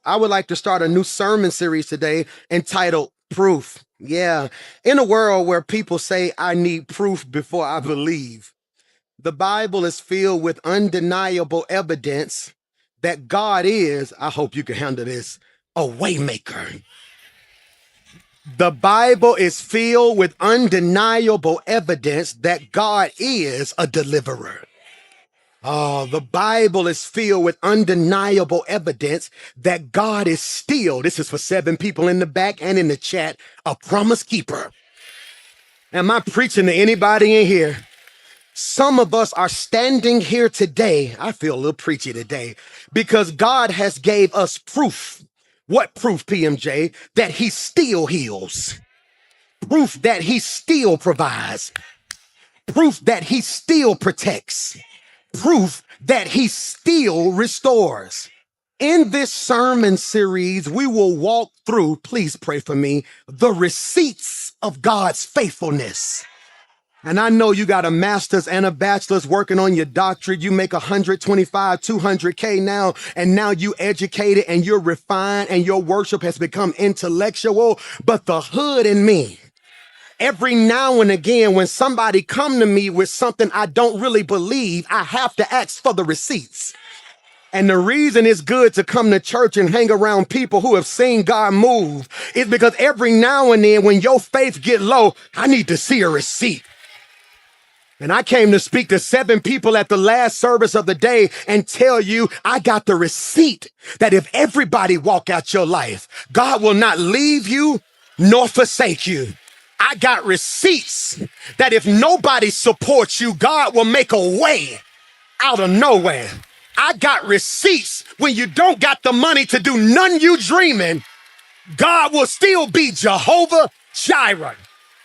I would like to start a new sermon series today entitled Proof. Yeah. In a world where people say, I need proof before I believe, the Bible is filled with undeniable evidence that God is, I hope you can handle this, a waymaker. The Bible is filled with undeniable evidence that God is a deliverer. Oh, the Bible is filled with undeniable evidence that God is still, this is for 7 people in the back and in the chat, a promise keeper. Am I preaching to anybody in here? Some of us are standing here today, I feel a little preachy today, because God has gave us proof. What proof, PMJ? That he still heals. Proof that he still provides. Proof that he still protects. Proof that he still restores. In this sermon series, we will walk through, please pray for me, the receipts of God's faithfulness. And I know you got a master's and a bachelor's working on your doctorate. You make 125, 200K now, and now you educated and you're refined and your worship has become intellectual. But the hood in me, every now and again, when somebody come to me with something I don't really believe, I have to ask for the receipts. And the reason it's good to come to church and hang around people who have seen God move is because every now and then when your faith get low, I need to see a receipt. And I came to speak to 7 people at the last service of the day and tell you I got the receipt that if everybody walk out your life, God will not leave you nor forsake you. I got receipts that if nobody supports you, God will make a way out of nowhere. I got receipts when you don't got the money to do none you dreaming, God will still be Jehovah Jireh.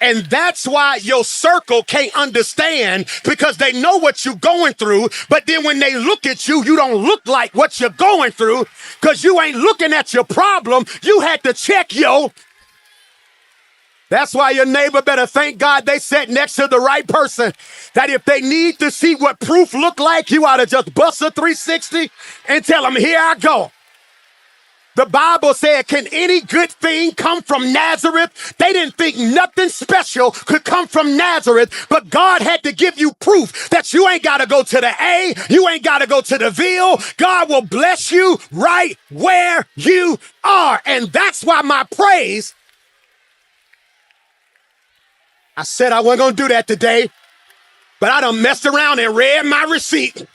And that's why your circle can't understand, because they know what you're going through. But then when they look at you, you don't look like what you're going through because you ain't looking at your problem. You had to check That's why your neighbor better thank God they sat next to the right person. That if they need to see what proof look like, you ought to just bust a 360 and tell them, here I go. The Bible said, can any good thing come from Nazareth? They didn't think nothing special could come from Nazareth, but God had to give you proof that you ain't got to go to the A, you ain't got to go to the Ville. God will bless you right where you are. And that's why my praise, I said I wasn't going to do that today, but I done messed around and read my receipt.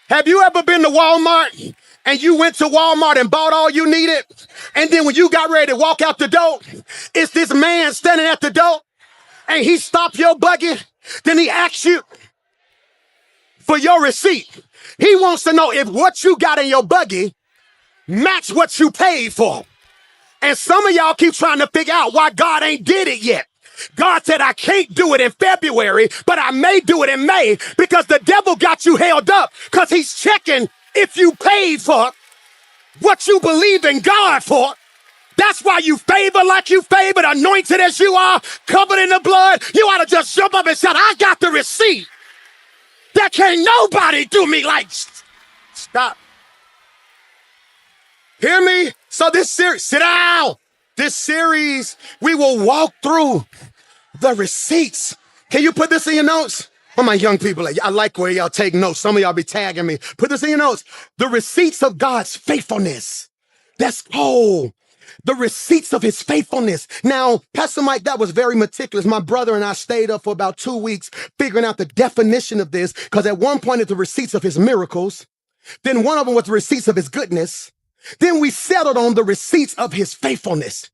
Have you ever been to Walmart and you went to Walmart and bought all you needed? And then when you got ready to walk out the door, it's this man standing at the door and he stopped your buggy. Then he asks you for your receipt. He wants to know if what you got in your buggy match what you paid for. And some of y'all keep trying to figure out why God ain't did it yet. God said, I can't do it in February, but I may do it in May, because the devil got you held up because he's checking if you paid for what you believe in God for. That's why you favor like you favored, anointed as you are, covered in the blood. You ought to just jump up and shout, I got the receipt. That can't nobody do me like. Stop. Hear me? So this series, sit down. This series, we will walk through the receipts. Can you put this in your notes? Where my young people at? I like where y'all take notes. Some of y'all be tagging me. Put this in your notes. The receipts of God's faithfulness. That's cold. The receipts of his faithfulness. Now, Pastor Mike, that was very meticulous. My brother and I stayed up for about 2 weeks figuring out the definition of this, because at one point it's the receipts of his miracles. Then one of them was the receipts of his goodness. Then we settled on the receipts of his faithfulness,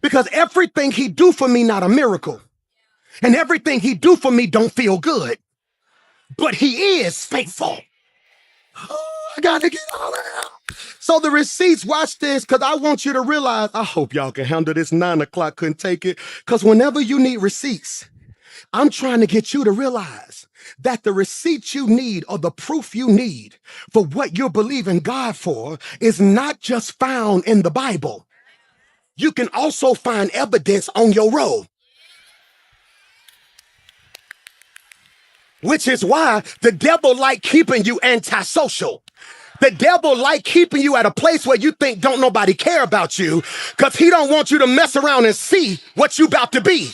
because everything he do for me, not a miracle, and everything he do for me don't feel good, but he is faithful. Oh, I got to get all that out. So the receipts, watch this, because I want you to realize, I hope y'all can handle this. 9 o'clock couldn't take it, because whenever you need receipts, I'm trying to get you to realize that the receipts you need, or the proof you need for what you're believing God for, is not just found in the Bible. You can also find evidence on your road. Which is why the devil like keeping you antisocial. The devil like keeping you at a place where you think don't nobody care about you because he don't want you to mess around and see what you about to be.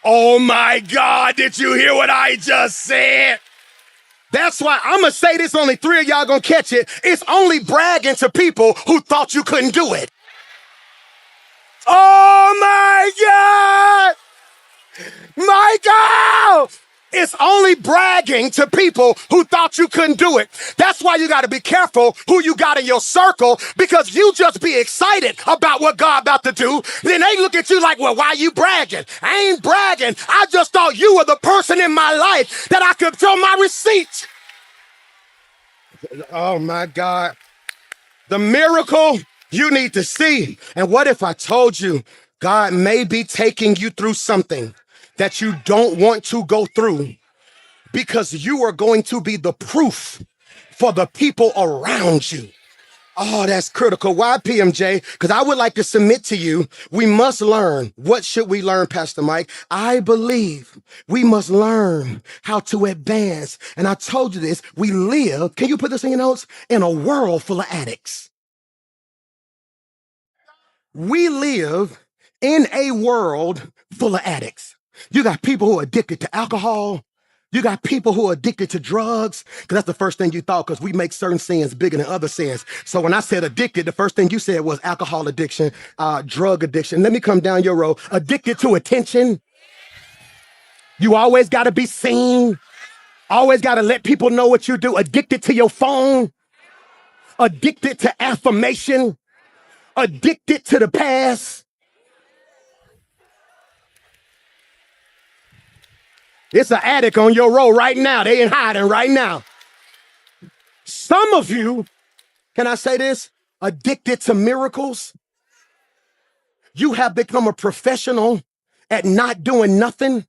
Oh my God, did you hear what I just said? That's why I'm going to say this, only 3 of y'all going to catch it. It's only bragging to people who thought you couldn't do it. Oh my God! Michael! It's only bragging to people who thought you couldn't do it. That's why you got to be careful who you got in your circle, because you just be excited about what God about to do. Then they look at you like, well, why you bragging? I ain't bragging. I just thought you were the person in my life that I could show my receipts. Oh my God. The miracle you need to see. And what if I told you God may be taking you through something that you don't want to go through because you are going to be the proof for the people around you? Oh, that's critical. Why, PMJ? Because I would like to submit to you, we must learn. What should we learn, Pastor Mike? I believe we must learn how to advance. And I told you this, we live, can you put this in your notes? In a world full of addicts. We live in a world full of addicts. You got people who are addicted to alcohol. You got people who are addicted to drugs, because that's the first thing you thought, because we make certain sins bigger than other sins. So when I said addicted, the first thing you said was alcohol addiction, drug addiction. Let me come down your road. Addicted to attention. You always got to be seen. Always got to let people know what you do. Addicted to your phone. Addicted to affirmation. Addicted to the past. It's an addict on your road right now. They ain't hiding right now. Some of you, can I say this? Addicted to miracles. You have become a professional at not doing nothing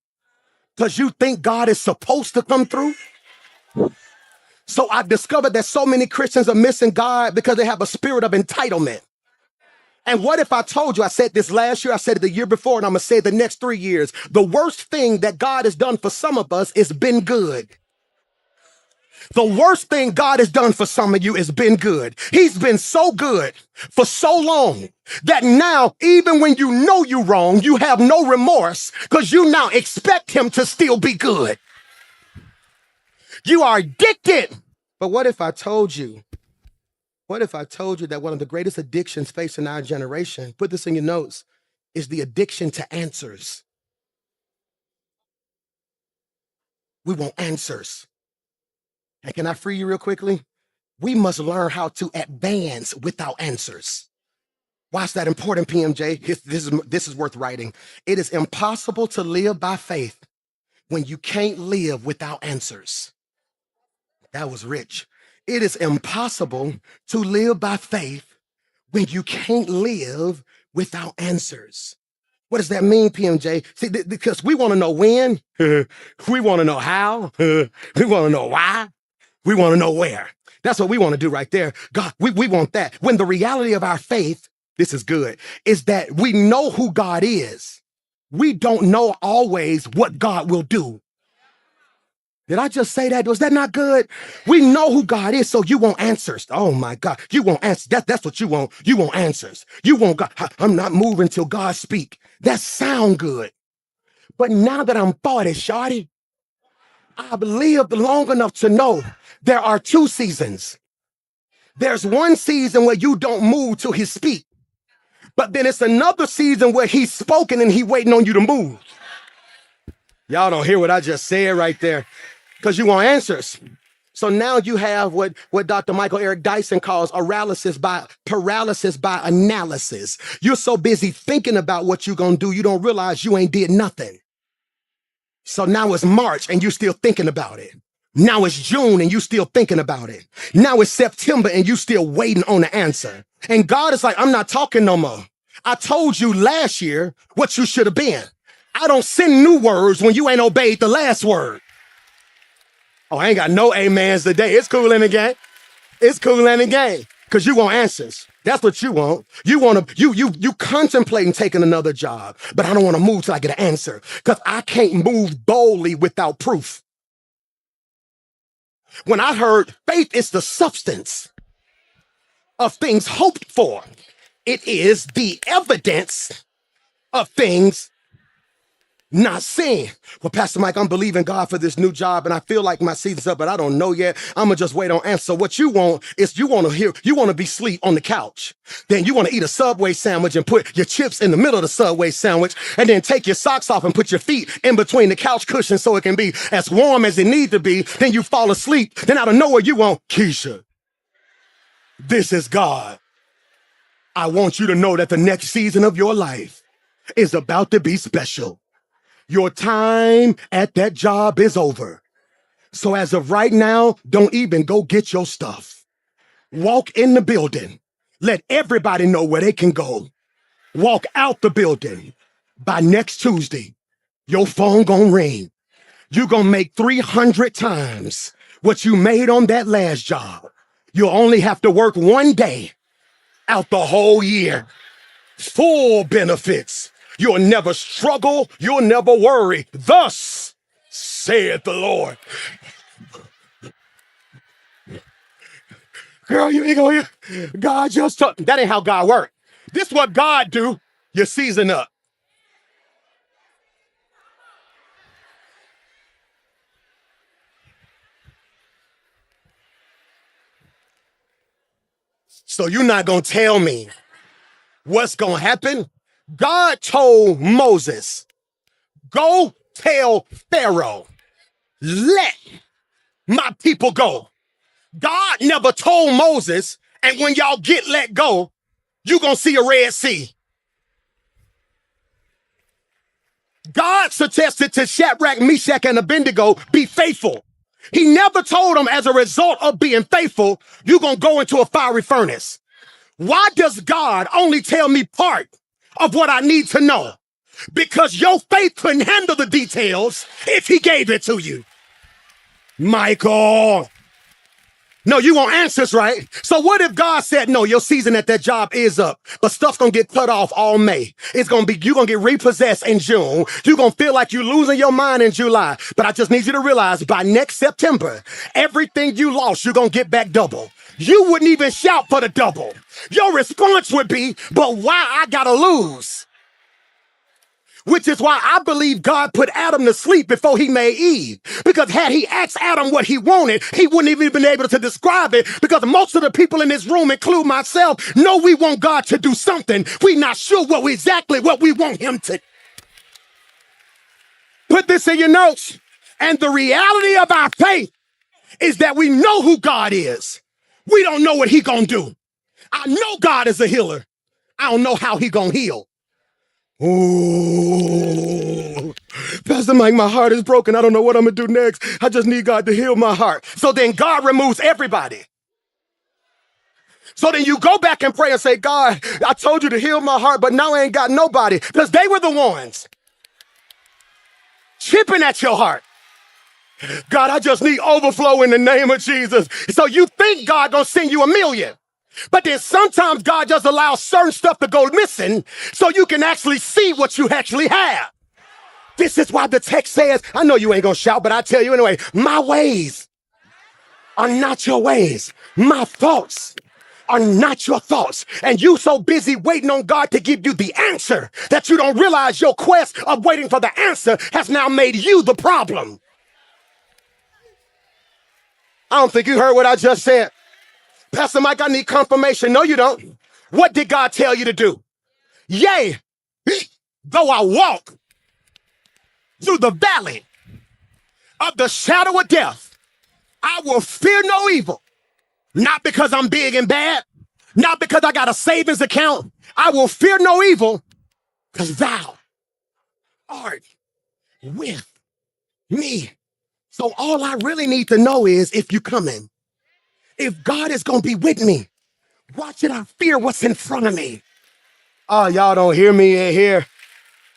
because you think God is supposed to come through. So I've discovered that so many Christians are missing God because they have a spirit of entitlement. And what if I told you, I said this last year, I said it the year before, and I'm going to say it the next 3 years. The worst thing that God has done for some of us is been good. The worst thing God has done for some of you is been good. He's been so good for so long that now, even when you know you're wrong, you have no remorse because you now expect him to still be good. You are addicted. But what if I told you that one of the greatest addictions facing our generation, put this in your notes, is the addiction to answers? We want answers. And can I free you real quickly? We must learn how to advance without answers. Why is that important, PMJ? This is worth writing. It is impossible to live by faith when you can't live without answers. That was rich. It is impossible to live by faith when you can't live without answers. What does that mean, PMJ? See, because we want to know when, we want to know how, we want to know why, we want to know where. That's what we want to do right there. God, we want that. When the reality of our faith, this is good, is that we know who God is. We don't know always what God will do. Did I just say that? Was that not good? We know who God is, so you want answers. Oh my God, you want answers. That's what you want. You want answers. You want God. I'm not moving till God speak. That sound good. But now that I'm 40, shawty, I've lived long enough to know there are 2 seasons. There's one season where you don't move till he speak. But then it's another season where he's spoken and he waiting on you to move. Y'all don't hear what I just said right there, because you want answers. So now you have what Dr. Michael Eric Dyson calls paralysis by analysis. You're so busy thinking about what you're going to do, you don't realize you ain't did nothing. So now it's March and you're still thinking about it. Now it's June and you still thinking about it. Now it's September and you still waiting on the answer. And God is like, I'm not talking no more. I told you last year what you should have been. I don't send new words when you ain't obeyed the last word. Oh, I ain't got no amens today. It's cool in the game. It's cool in the game. Because you want answers. That's what you want. You want to, you contemplating taking another job, but I don't want to move till I get an answer because I can't move boldly without proof. When I heard faith is the substance of things hoped for, it is the evidence of things not seen. Well, Pastor Mike, I'm believing God for this new job and I feel like my season's up, but I don't know yet. I'm gonna just wait on answer. What you want is you want to be asleep on the couch. Then you want to eat a Subway sandwich and put your chips in the middle of the Subway sandwich and then take your socks off and put your feet in between the couch cushions so it can be as warm as it needs to be. Then you fall asleep. Then out of nowhere you want, Keisha, this is God. I want you to know that the next season of your life is about to be special. Your time at that job is over. So as of right now, don't even go get your stuff. Walk in the building. Let everybody know where they can go. Walk out the building. By next Tuesday, your phone gonna ring. You gonna make 300 times what you made on that last job. You'll only have to work one day out the whole year. Full benefits. You'll never struggle. You'll never worry. Thus saith the Lord. Girl, you ain't gonna hear. God just took. That ain't how God works. This what God do. Your season up. So you're not gonna tell me what's gonna happen? God told Moses, go tell Pharaoh, let my people go. God never told Moses, and when y'all get let go, you're gonna see a Red Sea. God suggested to Shadrach, Meshach, and Abednego, be faithful. He never told them as a result of being faithful, you're gonna go into a fiery furnace. Why does God only tell me part of what I need to know? Because your faith couldn't handle the details if he gave it to you. Michael. No, you want answers, right? So what if God said, no, your season at that job is up, but stuff's gonna get cut off all May. It's gonna be, you're gonna get repossessed in June. You're gonna feel like you're losing your mind in July. But I just need you to realize by next September, everything you lost, you're gonna get back double. You wouldn't even shout for the double. Your response would be, but why I gotta lose? Which is why I believe God put Adam to sleep before he made Eve. Because had he asked Adam what he wanted, he wouldn't even been able to describe it. Because most of the people in this room, include myself, know we want God to do something. We're not sure exactly what we want him to. Put this in your notes. And the reality of our faith is that we know who God is. We don't know what he gonna do. I know God is a healer. I don't know how he gonna heal. Ooh, Pastor Mike, my heart is broken. I don't know what I'm gonna do next. I just need God to heal my heart. So then God removes everybody. So then you go back and pray and say, God, I told you to heal my heart, but now I ain't got nobody. Because they were the ones chipping at your heart. God, I just need overflow in the name of Jesus. So you think God gonna send you $1 million. But then sometimes God just allows certain stuff to go missing so you can actually see what you actually have. This is why the text says, I know you ain't gonna shout, but I tell you anyway, my ways are not your ways. My thoughts are not your thoughts. And you so busy waiting on God to give you the answer that you don't realize your quest of waiting for the answer has now made you the problem. I don't think you heard what I just said. Pastor Mike, I need confirmation. No, you don't. What did God tell you to do? Yea, though I walk through the valley of the shadow of death, I will fear no evil. Not because I'm big and bad, not because I got a savings account. I will fear no evil because thou art with me. So all I really need to know is if you coming. If God is going to be with me, why should I fear what's in front of me? Oh, y'all don't hear me in here.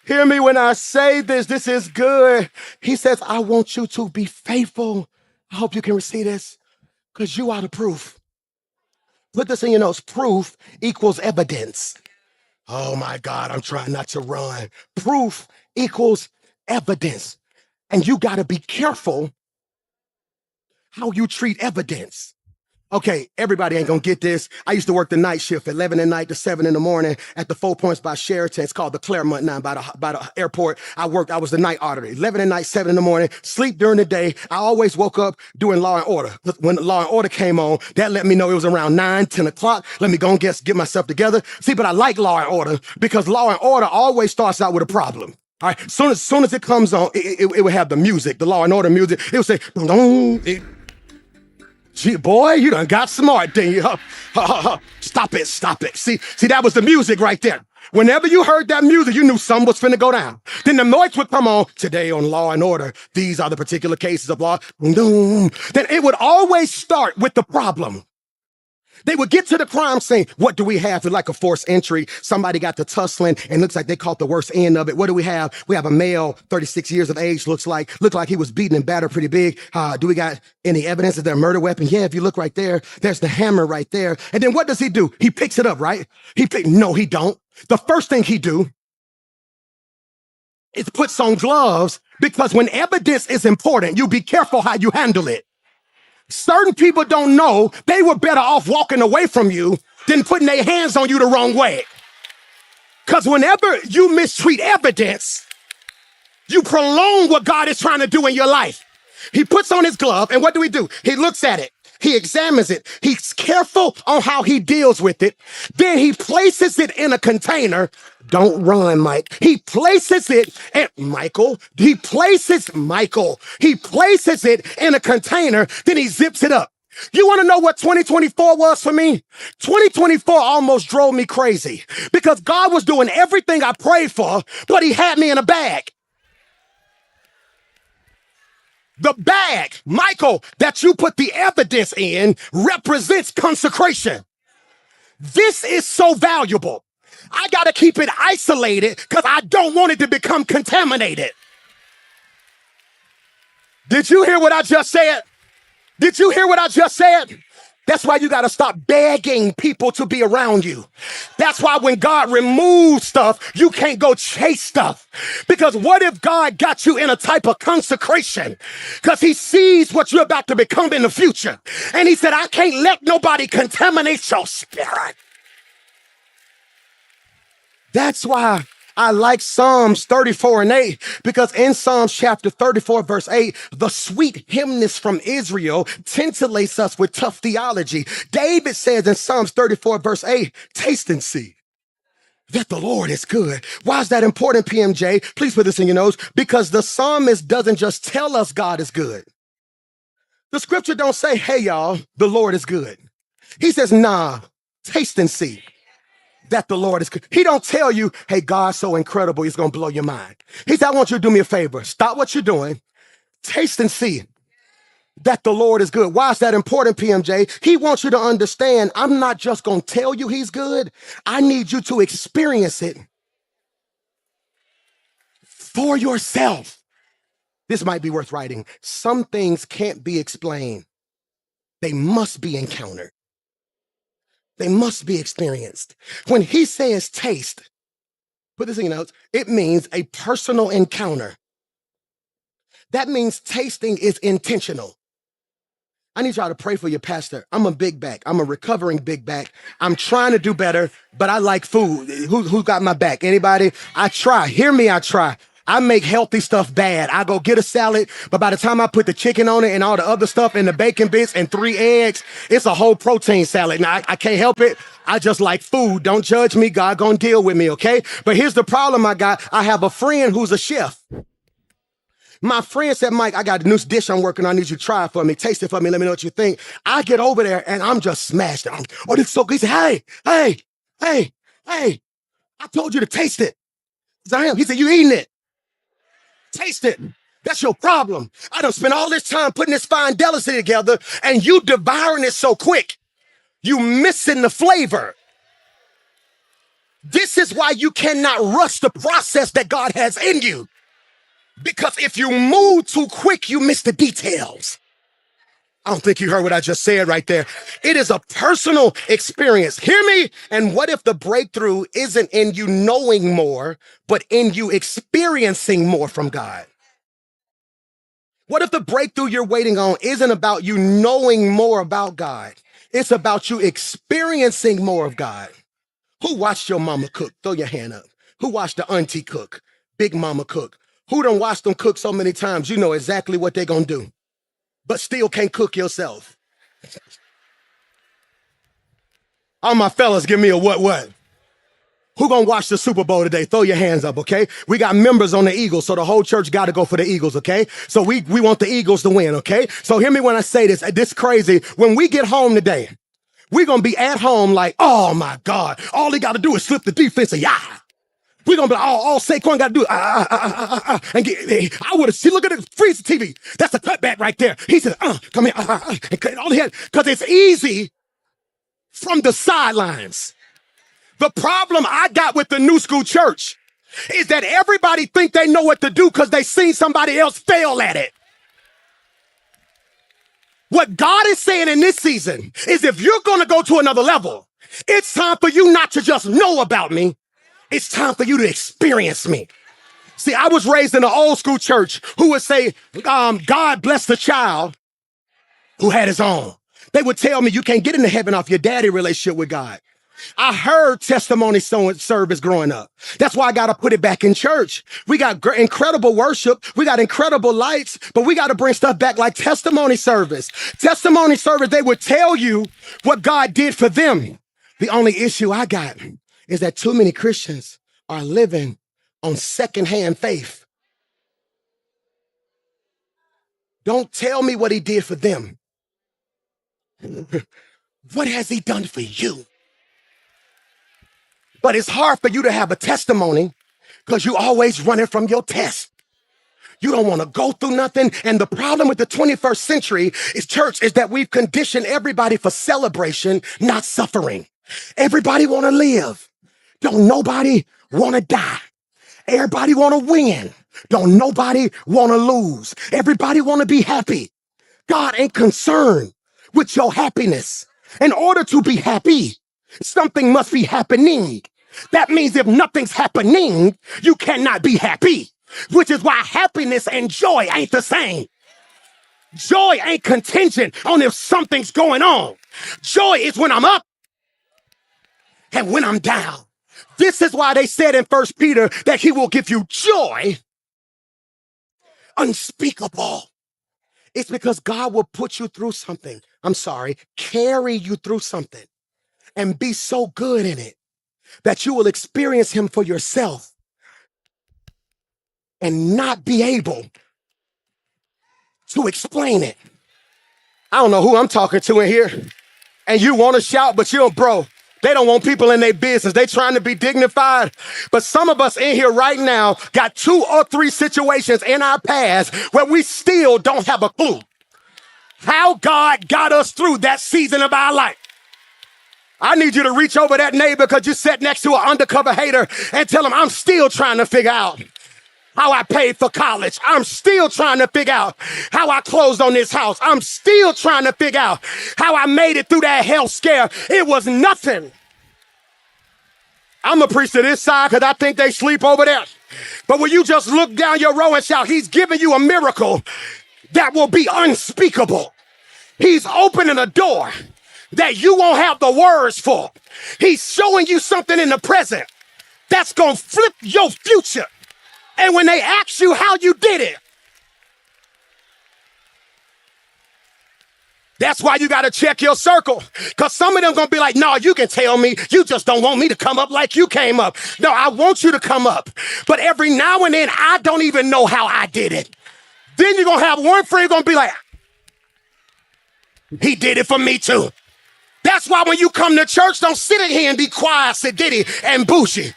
Hear me when I say this. This is good. He says, I want you to be faithful. I hope you can receive this because you are the proof. Put this in your notes. Proof equals evidence. Oh my God, I'm trying not to run. Proof equals evidence. And you got to be careful how you treat evidence. Okay, everybody ain't gonna get this. I used to work the night shift, 11 at night to 7 in the morning at the 4 Points by Sheraton. It's called the Claremont now by the airport. I was the night auditor, 11 at night, 7 in the morning, sleep during the day. I always woke up doing Law and Order. When Law and Order came on, that let me know it was around 9, 10 o'clock. Let me go and get myself together. See, but I like Law and Order because Law and Order always starts out with a problem. All right, soon as it comes on, it would have the music, the Law and Order music. It would say, gee, boy, you done got smart, didn't you? Stop it. See, that was the music right there. Whenever you heard that music, you knew something was finna go down. Then the noise would come on. Today on Law and Order, these are the particular cases of law. Then it would always start with the problem. They would get to the crime scene. What do we have? It's like a forced entry. Somebody got to tussling and looks like they caught the worst end of it. What do we have? We have a male, 36 years of age, looked like he was beaten and battered pretty big. Do we got any evidence of their murder weapon? Yeah, if you look right there, there's the hammer right there. And then what does he do? He picks it up, right? No, he don't. The first thing he do is puts on gloves because when evidence is important, you be careful how you handle it. Certain people don't know they were better off walking away from you than putting their hands on you the wrong way. Because whenever you mistreat evidence, you prolong what God is trying to do in your life. He puts on his glove, and what do? He looks at it. He examines it. He's careful on how he deals with it. Then he places it in a container. Don't run, Mike. He places it in a container. Then he zips it up. You want to know what 2024 was for me? 2024 almost drove me crazy because God was doing everything I prayed for, but he had me in a bag. The bag, Michael, that you put the evidence in represents consecration. This is so valuable. I got to keep it isolated because I don't want it to become contaminated. Did you hear what I just said? That's why you got to stop begging people to be around you. That's why when God removes stuff, you can't go chase stuff. Because what if God got you in a type of consecration? Because he sees what you're about to become in the future. And he said, I can't let nobody contaminate your spirit. That's why I like Psalms 34 and 8, because in Psalms chapter 34, verse 8, the sweet hymnist from Israel titillates us with tough theology. David says in Psalms 34, verse 8, taste and see that the Lord is good. Why is that important, PMJ? Please put this in your notes. Because the psalmist doesn't just tell us God is good. The scripture don't say, hey, y'all, the Lord is good. He says, nah, taste and see that the Lord is good. He don't tell you, hey, God's so incredible, he's going to blow your mind. He said, I want you to do me a favor. Stop what you're doing. Taste and see that the Lord is good. Why is that important, PMJ? He wants you to understand, I'm not just going to tell you he's good. I need you to experience it for yourself. This might be worth writing. Some things can't be explained. They must be encountered. They must be experienced. When he says taste, put this in your notes, it means a personal encounter. That means tasting is intentional. I need y'all to pray for your pastor. I'm a big back. I'm a recovering big back. I'm trying to do better, but I like food. Who got my back? Anybody? I try. Hear me, I try. I make healthy stuff bad. I go get a salad, but by the time I put the chicken on it and all the other stuff and the bacon bits and 3 eggs, it's a whole protein salad. Now, I can't help it. I just like food. Don't judge me. God gonna deal with me, okay? But here's the problem I got. I have a friend who's a chef. My friend said, Mike, I got a new dish I'm working on. I need you to try it for me. Taste it for me. Let me know what you think. I get over there and I'm just smashed. Oh, this is so good. He said, hey, I told you to taste it. He said, you eating it. Taste it. That's your problem. I done spent all this time putting this fine delicacy together and you devouring it so quick. You missing the flavor. This is why you cannot rush the process that God has in you. Because if you move too quick, you miss the details. I don't think you heard what I just said right there. It is a personal experience. Hear me? And what if the breakthrough isn't in you knowing more, but in you experiencing more from God? What if the breakthrough you're waiting on isn't about you knowing more about God? It's about you experiencing more of God. Who watched your mama cook? Throw your hand up. Who watched the auntie cook? Big mama cook. Who done watched them cook so many times, you know exactly what they're gonna do, but still can't cook yourself? All my fellas, give me a what? Who gonna watch the Super Bowl today? Throw your hands up, okay? We got members on the Eagles, so the whole church got to go for the Eagles, okay? So we want the Eagles to win, okay? So hear me when I say this. This crazy. When we get home today, we're gonna be at home like, oh my God, all he got to do is flip the defense, and yeah. We're gonna be like, all Saquon got to do and get. I would have seen. Look at it, freeze the TV. That's a cutback right there. He said, come here, and cut all he had, because it's easy from the sidelines. The problem I got with the new school church is that everybody think they know what to do because they seen somebody else fail at it. What God is saying in this season is if you're going to go to another level, it's time for you not to just know about me. It's time for you to experience me. See, I was raised in an old school church who would say, God bless the child who had his own. They would tell me you can't get into heaven off your daddy relationship with God. I heard testimony service growing up. That's why I got to put it back in church. We got incredible worship. We got incredible lights, but we got to bring stuff back like testimony service. Testimony service, they would tell you what God did for them. The only issue I got is that too many Christians are living on secondhand faith. Don't tell me what he did for them. What has he done for you? But it's hard for you to have a testimony because you're always running from your test. You don't want to go through nothing. And the problem with the 21st century is church is that we've conditioned everybody for celebration, not suffering. Everybody want to live. Don't nobody want to die. Everybody want to win. Don't nobody want to lose. Everybody want to be happy. God ain't concerned with your happiness. In order to be happy, something must be happening. That means if nothing's happening, you cannot be happy, which is why happiness and joy ain't the same. Joy ain't contingent on if something's going on. Joy is when I'm up and when I'm down. This is why they said in 1 Peter that he will give you joy unspeakable. It's because God will put you through something. Carry you through something and be so good in it that you will experience him for yourself and not be able to explain it. I don't know who I'm talking to in here. And you want to shout, but you don't, bro. They don't want people in their business. They trying to be dignified. But some of us in here right now got 2 or 3 situations in our past where we still don't have a clue how God got us through that season of our life. I need you to reach over that neighbor because you sat next to an undercover hater and tell him, I'm still trying to figure out how I paid for college. I'm still trying to figure out how I closed on this house. I'm still trying to figure out how I made it through that health scare. It was nothing. I'm going to preach to this side because I think they sleep over there. But when you just look down your row and shout, he's giving you a miracle that will be unspeakable. He's opening a door that you won't have the words for. He's showing you something in the present that's going to flip your future. And when they ask you how you did it, that's why you got to check your circle. Because some of them going to be like, no, you can tell me. You just don't want me to come up like you came up. No, I want you to come up. But every now and then, I don't even know how I did it. Then you're going to have one friend going to be like, he did it for me too. That's why when you come to church, don't sit in here and be quiet, sedity, and bougie.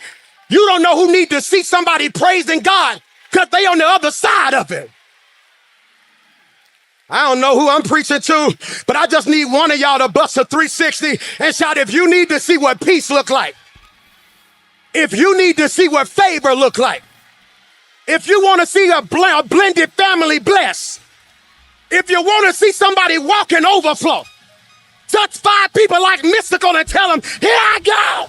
You don't know who need to see somebody praising God because they on the other side of it. I don't know who I'm preaching to, but I just need one of y'all to bust a 360 and shout, if you need to see what peace look like, if you need to see what favor look like, if you want to see a blended family bless, if you want to see somebody walk in overflow, touch 5 people like Mystical and tell them, here I go.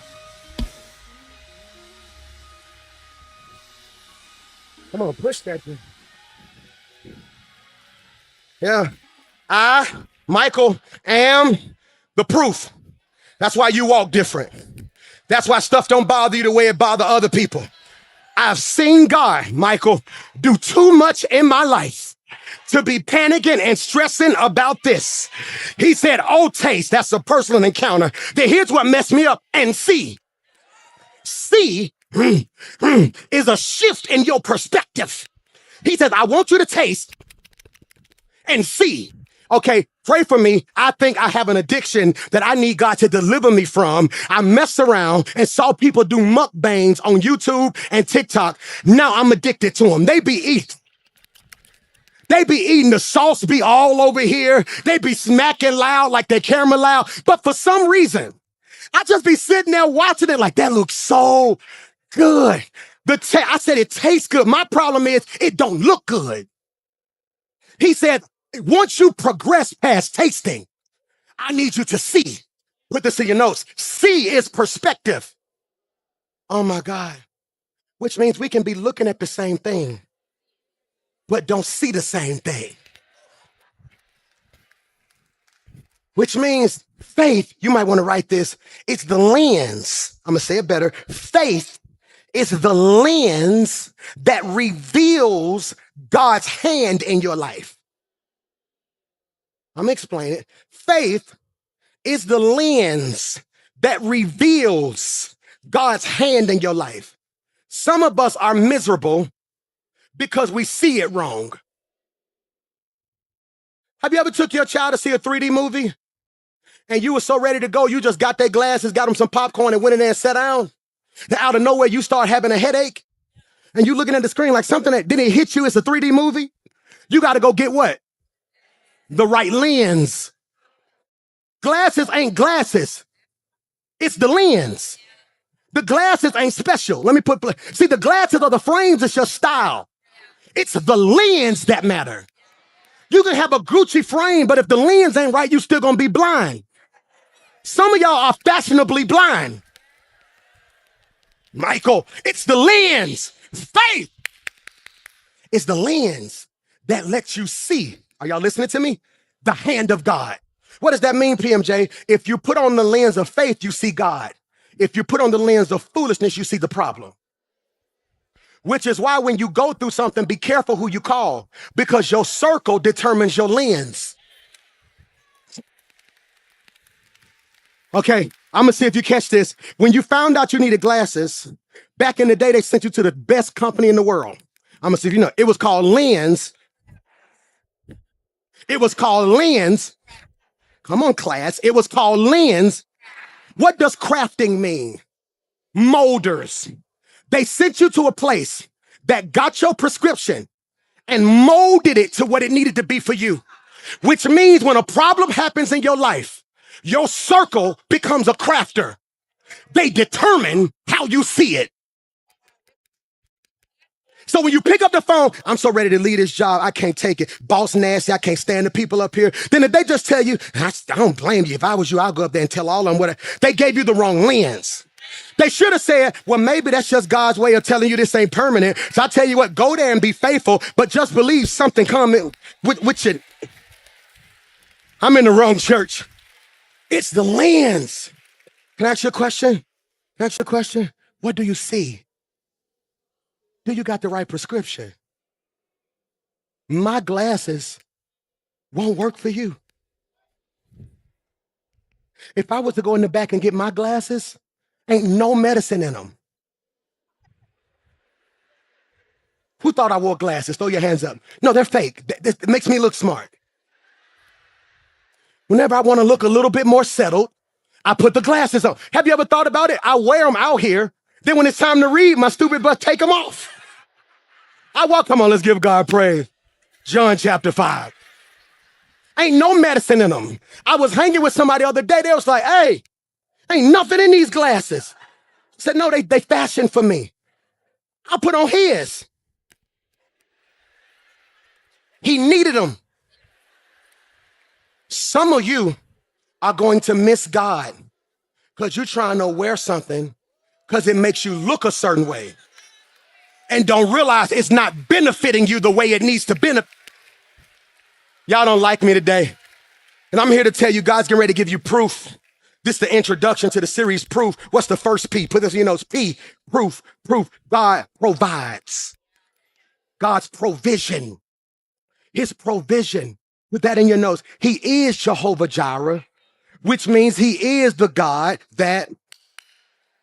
Come on, push that thing. Yeah. I, Michael, am the proof. That's why you walk different. That's why stuff don't bother you the way it bother other people. I've seen God, Michael, do too much in my life to be panicking and stressing about this. He said, oh, taste, that's a personal encounter. Then here's what messed me up. And see is a shift in your perspective. He says, I want you to taste and see. Okay, pray for me. I think I have an addiction that I need God to deliver me from. I messed around and saw people do mukbangs on YouTube and TikTok. Now I'm addicted to them. They be eating, the sauce be all over here. They be smacking loud like their camera loud. But for some reason, I just be sitting there watching it like that looks so good. I said it tastes good. My problem is it don't look good. He said, once you progress past tasting, I need you to see. Put this in your notes. See is perspective. Oh my God. Which means we can be looking at the same thing, but don't see the same thing. Which means faith, you might want to write this, it's the lens. I'm going to say it better. Faith is the lens that reveals God's hand in your life. I'm going to explain it. Faith is the lens that reveals God's hand in your life. Some of us are miserable because we see it wrong. Have you ever took your child to see a 3D movie and you were so ready to go, you just got their glasses, got them some popcorn and went in there and sat down? Then out of nowhere, you start having a headache and you looking at the screen like something that didn't hit you. It's a 3D movie. You got to go get what? The right lens. Glasses ain't glasses. It's the lens. The glasses ain't special. See, the glasses are the frames. It's your style. It's the lens that matter. You can have a Gucci frame, but if the lens ain't right, you still gonna be blind. Some of y'all are fashionably blind. Michael, it's the lens. Faith is the lens that lets you see. Are y'all listening to me? The hand of God. What does that mean, PMJ? If you put on the lens of faith, you see God. If you put on the lens of foolishness, you see the problem. Which is why when you go through something, be careful who you call, because your circle determines your lens. Okay, I'm gonna see if you catch this. When you found out you needed glasses, back in the day, they sent you to the best company in the world. I'm gonna see if you know. It was called Lens. It was called Lens. Come on, class. It was called Lens. What does crafting mean? Molders. They sent you to a place that got your prescription and molded it to what it needed to be for you. Which means when a problem happens in your life, your circle becomes a crafter. They determine how you see it. So when you pick up the phone, I'm so ready to leave this job, I can't take it. Boss nasty, I can't stand the people up here. Then if they just tell you, I don't blame you. If I was you, I'll go up there and tell all of them what they gave you the wrong lens. They should have said, well, maybe that's just God's way of telling you this ain't permanent. So I tell you what, go there and be faithful, but just believe something coming with you. I'm in the wrong church. It's the lens. Can I ask you a question? Can I ask you a question? What do you see? Do you got the right prescription? My glasses won't work for you. If I was to go in the back and get my glasses, ain't no medicine in them. Who thought I wore glasses? Throw your hands up. No, they're fake. It makes me look smart. Whenever I want to look a little bit more settled, I put the glasses on. Have you ever thought about it? I wear them out here. Then when it's time to read, my stupid butt take them off. Come on, let's give God praise. John chapter 5. Ain't no medicine in them. I was hanging with somebody the other day. They was like, hey, ain't nothing in these glasses. I said, no, they fashioned for me. I put on his. He needed them. Some of you are going to miss God because you're trying to wear something because it makes you look a certain way and don't realize it's not benefiting you the way it needs to benefit. Y'all don't like me today. And I'm here to tell you, God's getting ready to give you proof. This is the introduction to the series, Proof. What's the first P? Put this in your notes. P, proof, proof. God provides. God's provision. His provision. Put that in your notes. He is Jehovah Jireh, which means he is the God that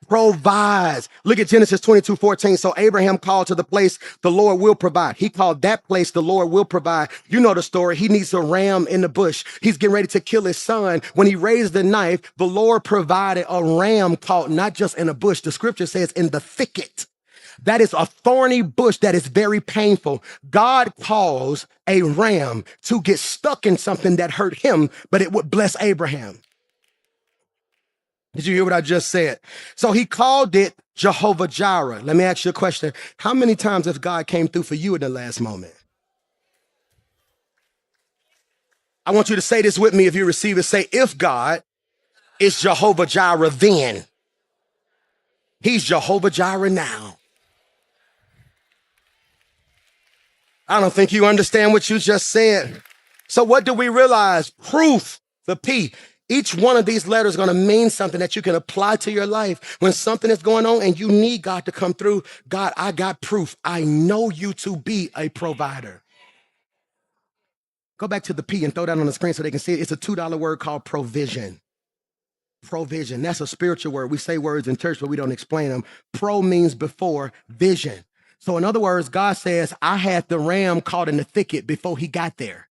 provides. Look at Genesis 22:14. So Abraham called to the place the Lord will provide. He called that place the Lord will provide. You know the story. He needs a ram in the bush. He's getting ready to kill his son. When he raised the knife, the Lord provided a ram caught not just in a bush. The scripture says in the thicket. That is a thorny bush that is very painful. God caused a ram to get stuck in something that hurt him, but it would bless Abraham. Did you hear what I just said? So he called it Jehovah Jireh. Let me ask you a question. How many times has God came through for you in the last moment? I want you to say this with me if you receive it. Say, if God is Jehovah Jireh then, he's Jehovah Jireh now. I don't think you understand what you just said. So what do we realize? Proof, the P. Each one of these letters is going to mean something that you can apply to your life. When something is going on and you need God to come through, God, I got proof. I know you to be a provider. Go back to the P and throw that on the screen so they can see it. It's a $2 word called provision. Provision. That's a spiritual word. We say words in church, but we don't explain them. Pro means before, vision. So in other words, God says, I had the ram caught in the thicket before he got there.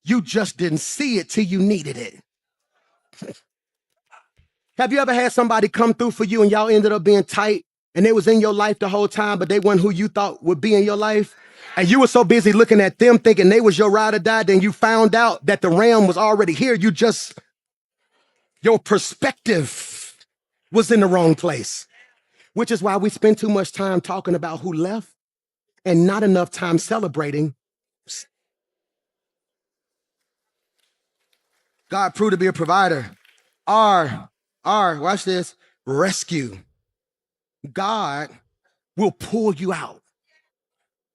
You just didn't see it till you needed it. Have you ever had somebody come through for you and y'all ended up being tight and they was in your life the whole time, but they weren't who you thought would be in your life? And you were so busy looking at them thinking they was your ride or die, then you found out that the ram was already here. Your perspective was in the wrong place, which is why we spend too much time talking about who left and not enough time celebrating. God proved to be a provider. Watch this, rescue. God will pull you out.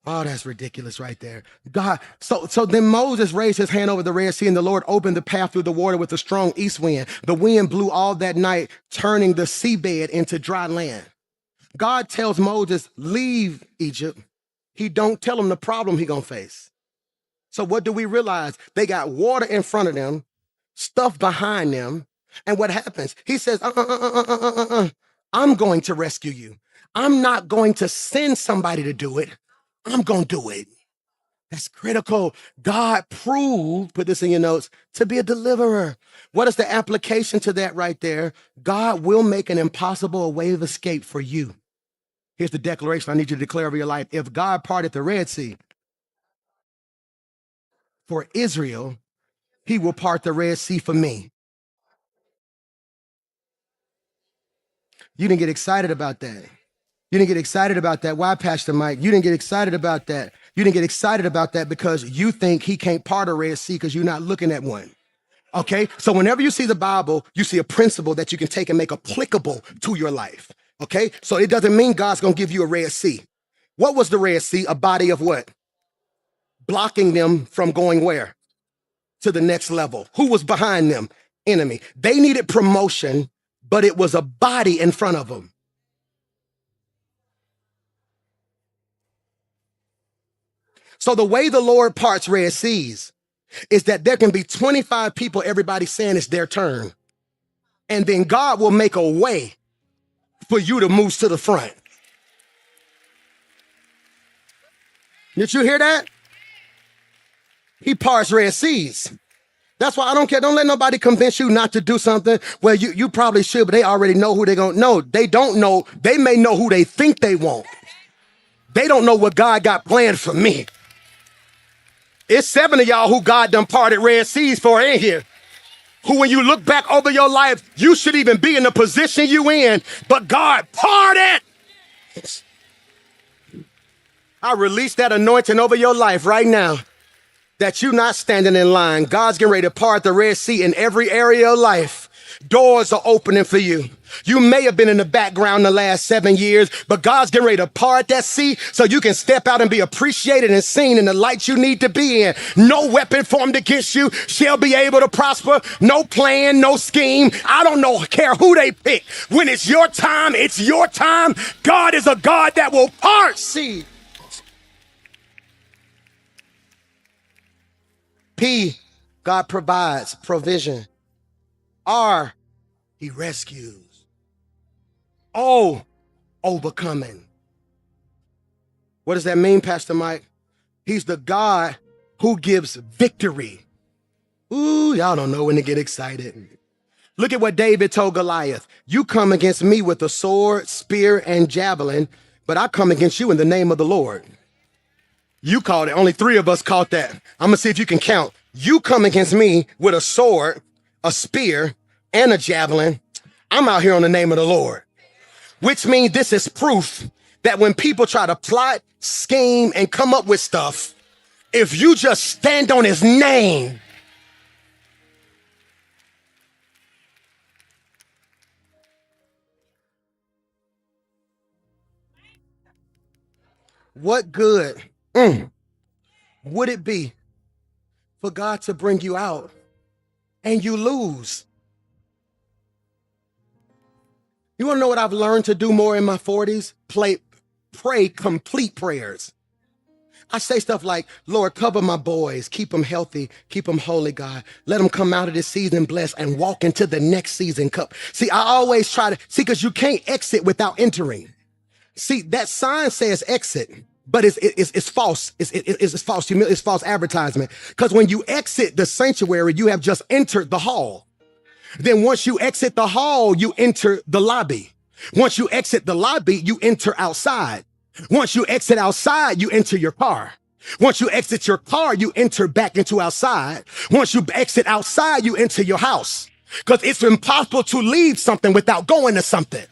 Oh, that's ridiculous right there. God, so then Moses raised his hand over the Red Sea and the Lord opened the path through the water with a strong east wind. The wind blew all that night, turning the seabed into dry land. God tells Moses, leave Egypt. He don't tell him the problem he gonna face. So what do we realize? They got water in front of them, stuff behind them. And what happens? He says, I'm going to rescue you. I'm not going to send somebody to do it. I'm going to do it. That's critical. God proved, put this in your notes, to be a deliverer. What is the application to that right there? God will make an impossible a way of escape for you. Here's the declaration I need you to declare over your life. If God parted the Red Sea for Israel, he will part the Red Sea for me. You didn't get excited about that. You didn't get excited about that. Why, Pastor Mike? You didn't get excited about that. You didn't get excited about that because you think he can't part a Red Sea because you're not looking at one. Okay? So whenever you see the Bible, you see a principle that you can take and make applicable to your life. Okay? So it doesn't mean God's going to give you a Red Sea. What was the Red Sea? A body of what? Blocking them from going where? To the next level. Who was behind them? Enemy. They needed promotion, but it was a body in front of them. So the way the Lord parts Red Seas is that there can be 25 people, everybody saying it's their turn. And then God will make a way for you to move to the front. Did you hear that? He parts Red Seas. That's why I don't care. Don't let nobody convince you not to do something. Well, you probably should, but they already know who they're going to know. They don't know. They may know who they think they want. They don't know what God got planned for me. It's 7 of y'all who God done parted Red Seas for in here. Who, when you look back over your life, you should even be in the position you in, but God parted. I release that anointing over your life right now, that you're not standing in line. God's getting ready to part the Red Sea in every area of life. Doors are opening for you. You may have been in the background the last 7 years, but God's getting ready to part that sea so you can step out and be appreciated and seen in the light you need to be in. No weapon formed against you shall be able to prosper. No plan, no scheme. I don't know, care who they pick. When it's your time, it's your time. God is a God that will part sea. P, God provides provision. R, he rescues. O, overcoming. What does that mean, Pastor Mike? He's the God who gives victory. Ooh, y'all don't know when to get excited. Look at what David told Goliath. You come against me with a sword, spear, and javelin, but I come against you in the name of the Lord. You caught it. Only 3 of us caught that. I'm going to see if you can count. You come against me with a sword, a spear, and a javelin. I'm out here on the name of the Lord, which means this is proof that when people try to plot, scheme, and come up with stuff, if you just stand on his name, what good would it be for God to bring you out and you lose? You want to know what I've learned to do more in my 40s? Pray complete prayers. I say stuff like, Lord, cover my boys, keep them healthy, keep them holy, God. Let them come out of this season blessed and walk into the next season cup. See, I always try to, because you can't exit without entering. See, that sign says exit, but it's false. It's false. It's false advertisement. Because when you exit the sanctuary, you have just entered the hall. Then once you exit the hall, you enter the lobby. Once you exit the lobby, you enter outside. Once you exit outside, you enter your car. Once you exit your car, you enter back into outside. Once you exit outside, you enter your house. Because it's impossible to leave something without going to something.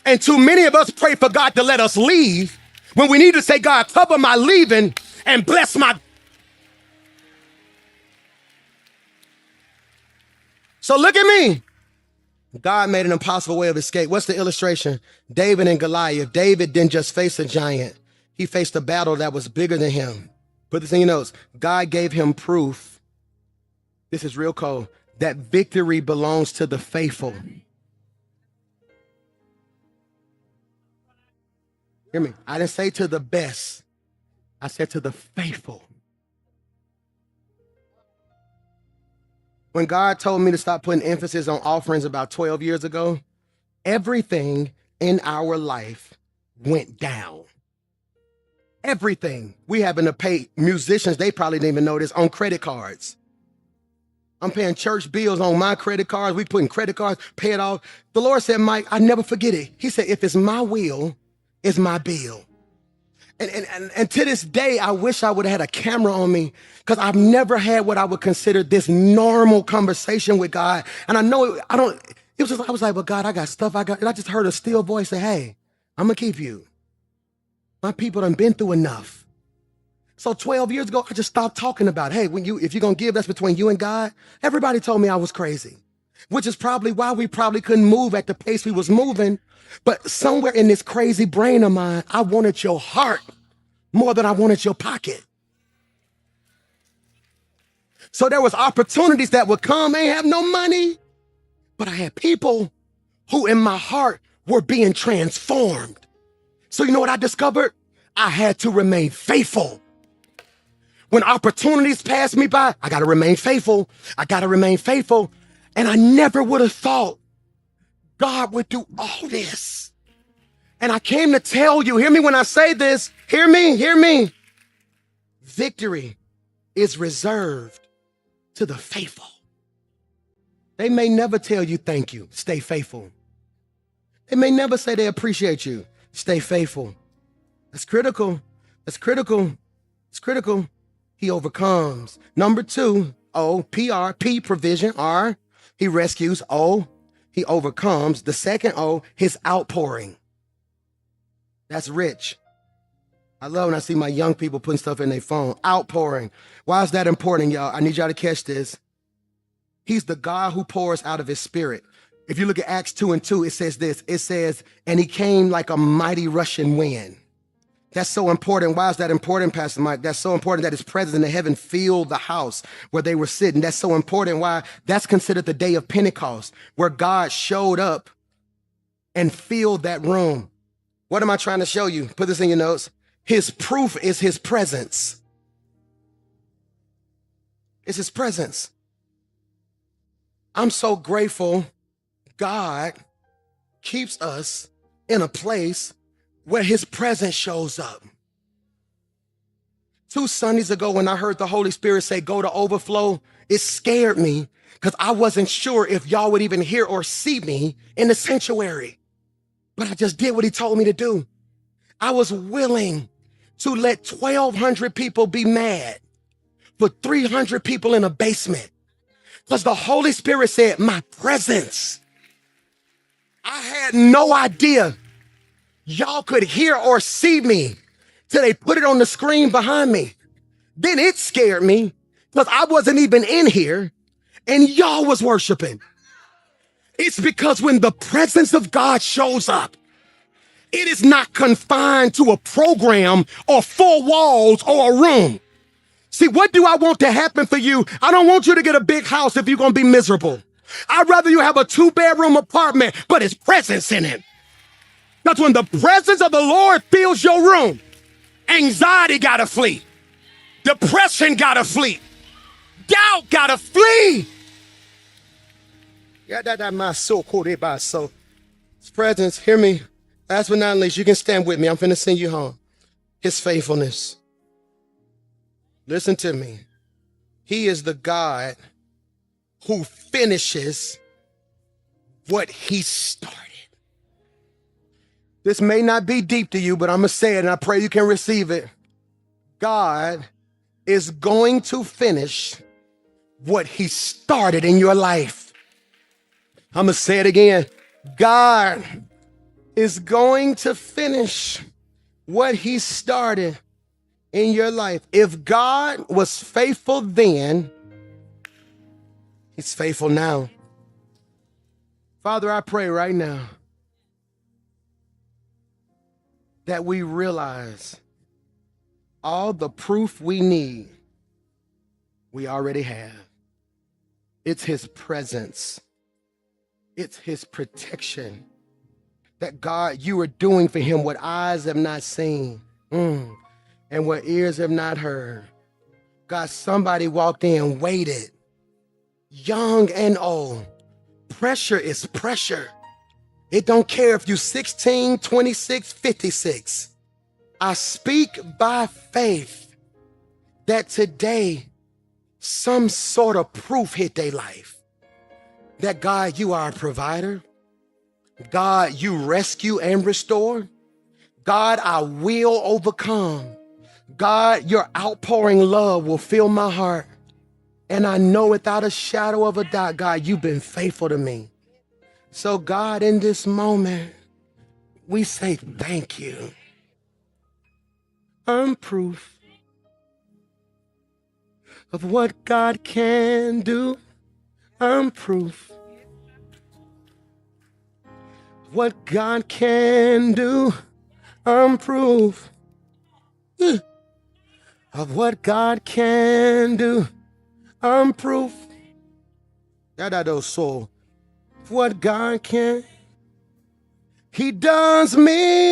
And too many of us pray for God to let us leave when we need to say, God, cover my leaving and bless my. So look at me. God made an impossible way of escape. What's the illustration? David and Goliath. David didn't just face a giant. He faced a battle that was bigger than him. Put this in your notes. God gave him proof. This is real cold. That victory belongs to the faithful. Hear me. I didn't say to the best. I said to the faithful. When God told me to stop putting emphasis on offerings about 12 years ago, everything in our life went down. Everything. We having to pay musicians, they probably didn't even know this, on credit cards. I'm paying church bills on my credit cards. We putting credit cards, pay it off. The Lord said, Mike, I never forget it. He said, if it's my will, it's my bill. And to this day, I wish I would have had a camera on me, because I've never had what I would consider this normal conversation with God. And I know I was like, well, God, I got stuff I got. And I just heard a still voice say, hey, I'm going to keep you. My people done been through enough. So 12 years ago, I just stopped talking about, hey, if you're going to give, that's between you and God. Everybody told me I was crazy, which is probably why we probably couldn't move at the pace we was moving. But somewhere in this crazy brain of mine, I wanted your heart more than I wanted your pocket. So there was opportunities that would come. I ain't have no money, but I had people who in my heart were being transformed. So you know what I discovered? I had to remain faithful. When opportunities passed me by, I got to remain faithful. I got to remain faithful. And I never would have thought God would do all this. And I came to tell you, hear me when I say this, hear me. Victory is reserved to the faithful. They may never tell you thank you. Stay faithful. They may never say they appreciate you. Stay faithful. That's critical. That's critical. It's critical. He overcomes. Number 2, O, P-R, P, provision, R, he rescues, O, he overcomes. The second O, his outpouring. That's rich. I love when I see my young people putting stuff in their phone. Outpouring. Why is that important, y'all? I need y'all to catch this. He's the God who pours out of his spirit. If you look at Acts 2:2, it says this. It says, and he came like a mighty rushing wind. That's so important. Why is that important, Pastor Mike? That's so important that his presence in heaven filled the house where they were sitting. That's so important. Why? That's considered the day of Pentecost, where God showed up and filled that room. What am I trying to show you? Put this in your notes. His proof is his presence. It's his presence. I'm so grateful God keeps us in a place where his presence shows up. 2 Sundays ago, when I heard the Holy Spirit say, go to overflow, it scared me because I wasn't sure if y'all would even hear or see me in the sanctuary. But I just did what he told me to do. I was willing to let 1,200 people be mad for 300 people in a basement because the Holy Spirit said, my presence. I had no idea y'all could hear or see me till they put it on the screen behind me. Then it scared me because I wasn't even in here and y'all was worshiping. It's because when the presence of God shows up, it is not confined to a program or 4 walls or a room. See, what do I want to happen for you? I don't want you to get a big house if you're going to be miserable. I'd rather you have a 2-bedroom apartment, but his presence in it. That's when the presence of the Lord fills your room. Anxiety gotta flee. Depression gotta flee. Doubt gotta flee. So his presence, hear me. Last but not least, you can stand with me. I'm finna send you home. His faithfulness. Listen to me. He is the God who finishes what he started. This may not be deep to you, but I'm going to say it and I pray you can receive it. God is going to finish what he started in your life. I'm going to say it again. God is going to finish what he started in your life. If God was faithful then, he's faithful now. Father, I pray right now that we realize all the proof we need, we already have. It's his presence. It's his protection. That God, you are doing for him what eyes have not seen and what ears have not heard. God, somebody walked in, waited, young and old. Pressure is pressure. It don't care if you're 16, 26, 56. I speak by faith that today some sort of proof hit their life. That God, you are a provider. God, you rescue and restore. God, I will overcome. God, your outpouring love will fill my heart. And I know without a shadow of a doubt, God, you've been faithful to me. So God, in this moment, we say thank you. I'm proof of what God can do. I'm proof of what God can do. I'm proof of what God can do. I'm proof. So what God can. He does miracles.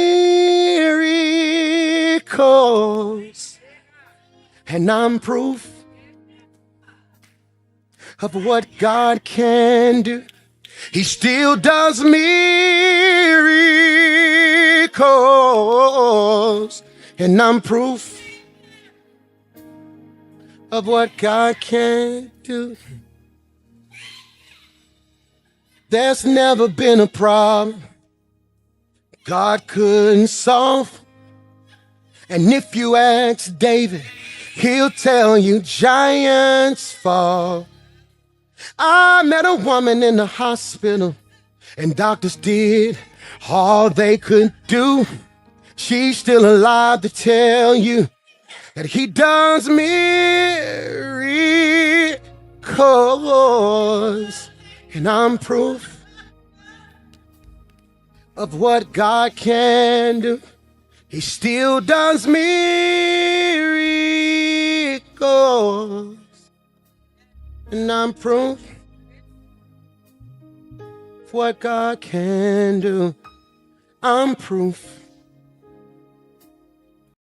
And I'm proof of what God can do. He still does miracles. And I'm proof of what God can do. There's never been a problem God couldn't solve. And if you ask David, he'll tell you giants fall. I met a woman in the hospital and doctors did all they could do. She's still alive to tell you that he does miracles. And I'm proof of what God can do. He still does miracles. And I'm proof of what God can do. I'm proof